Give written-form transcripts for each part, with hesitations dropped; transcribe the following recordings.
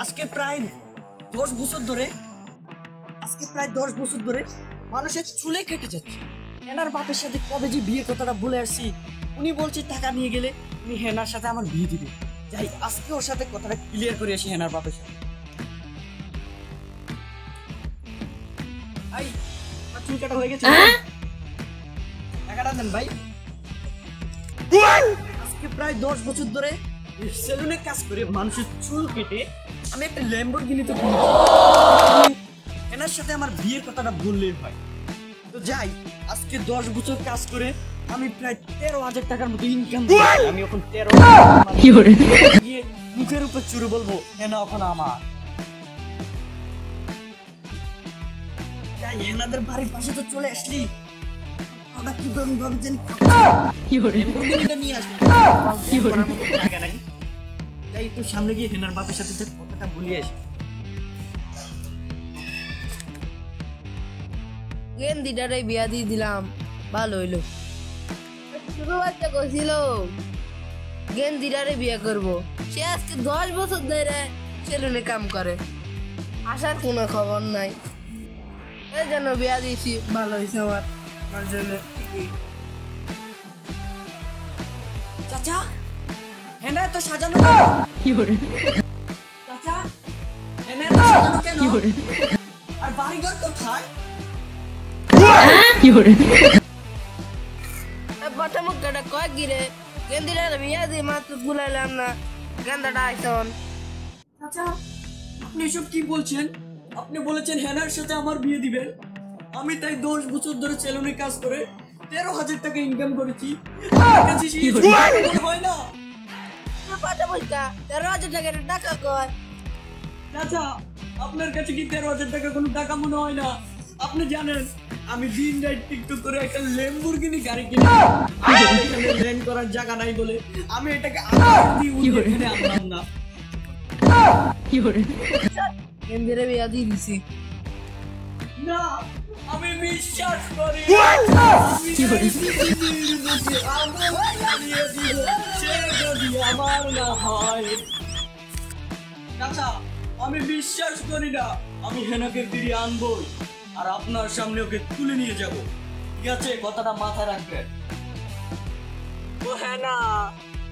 আজকে প্রায় 10 বছর ধরে মানুষের চুলে কেটে যাচ্ছে। হেনার বাপের সাথে কবে যে বিয়ে কথাটা বলে আসছি, উনি বলছে টাকা নিয়ে গেলে উনি হেনার সাথে আমার বিয়ে দিবে। যাই আজকে ওর সাথে কথাটা ক্লিয়ার করে আসি হেনার বাপের সাথে। ভাই আমার চুল কাটা হয়ে গেছে, টাকাটা দেন ভাই। আজকে প্রায় 10 বছর ধরে সেলুনে কাজ করে মানুষের চুল কেটে আমি একটা ল্যাম্বরগিনিতে এনার সাথে আমার বিয়ের কথাটা বললেই হয়। তো যাই আজকে 10 বছর কাজ করে আমি প্রায় 13,000 টাকার মতো ইনকাম করি। আমি এখন 13,000 গিয়ে মুখের উপর চুরে বলবো হেনা এখন আমার। যাই হেনাদের বাড়ির পাশে তো চলে আসলি, আমরা কি ভাবে জানি নিয়ে আসবো নাকি। তাই একটু সামনে গিয়ে হেনার বাপের সাথে কথাটা বলিয়ে আসি। গেন্দিটারে বিয়া দিয়ে দিলাম, ভালো হইলো। ছোট বাচ্চা কইছিল গেন্দিটারে বিয়া করবো, সে আজকে 10 বছর ধরে সেলুনে কাম করে, আসার কোনো খবর নাই। এই জন্য বিয়া দিয়েছি, ভালো হয়েছে আমার জন্য। চাচা হেনা তো সাজানো চাচা হেনা সাজানো কেন? আর বাড়িঘর কোথায়? বাটা মুখটা কয় গিরে গেন্দিটারে বিয়া দিয়ে মাত্র গুলাইলাম না, গেন্দাটা আইসন। চাচা আপনি এসব কি বলছেন? আপনি বলেছেন হেনার সাথে আমার বিয়ে দিবেন, আমি তাই 10 বছর ধরে সেলুনে কাজ করে 13,000 টাকা ইনকাম করেছি। হয় না বাটা মুখটা 13,000 টাকা কয়। চাচা আপনার কাছে কি 13,000 টাকা কোনো টাকা মনে হয় না? আপনি জানেন আমি দিন রাত টিকটক করে একটা ল্যাম্বরগিনি গাড়ি কিনে এখানে ল্যান্ড করার জায়গা নাই বলে আমি এটাকে আবার দিয়ে এখানে আনলাম না। গেন্দিরে বিয়া দিয়ে দিছি না আমি বিশ্বাস করি আমার না হয়। চাচা আমি বিশ্বাস করি না, আমি হেনাকে ফিরিয়ে আনবই আর আপনার সামনে ওকে তুলে নিয়ে যাব। ঠিক আছে, কথাটা মাথায় রাখবেন। ও হেনা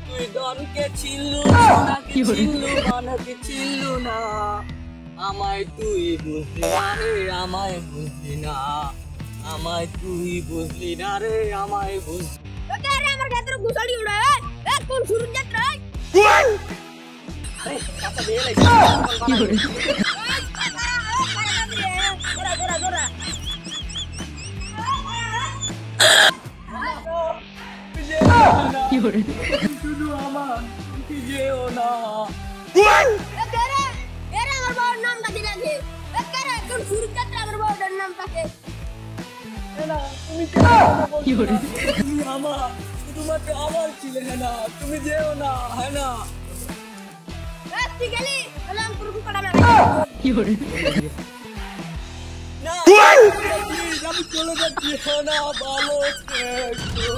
তুই ডনকে চিনলু সোনাকে চিনলু বানাকে চিনলু না, আমায় তুই বুঝলি না রে, আমায় বুঝলি না, আমায় তুই বুঝলি না রে, আমায় বুঝলি। ওকে রে আমার গাতরে গুছাড়ি উড়ে এ কোন শুরু যাত্রা আরে কাটা দিয়ে লাইছি শুধু আমার কি যেও না। আমার বাবার নামটা দিলে দে কোন শুরু যাত্রা আমার বাবার নামটাকে তুমি আমার শুধুমাত্র আমার ছিলে হেনা, তুমি যেও না হেনা। তুই গেলি আলাম পুরো কড়া না আমি চলে যাচ্ছি হেনা, ভালো থেকো।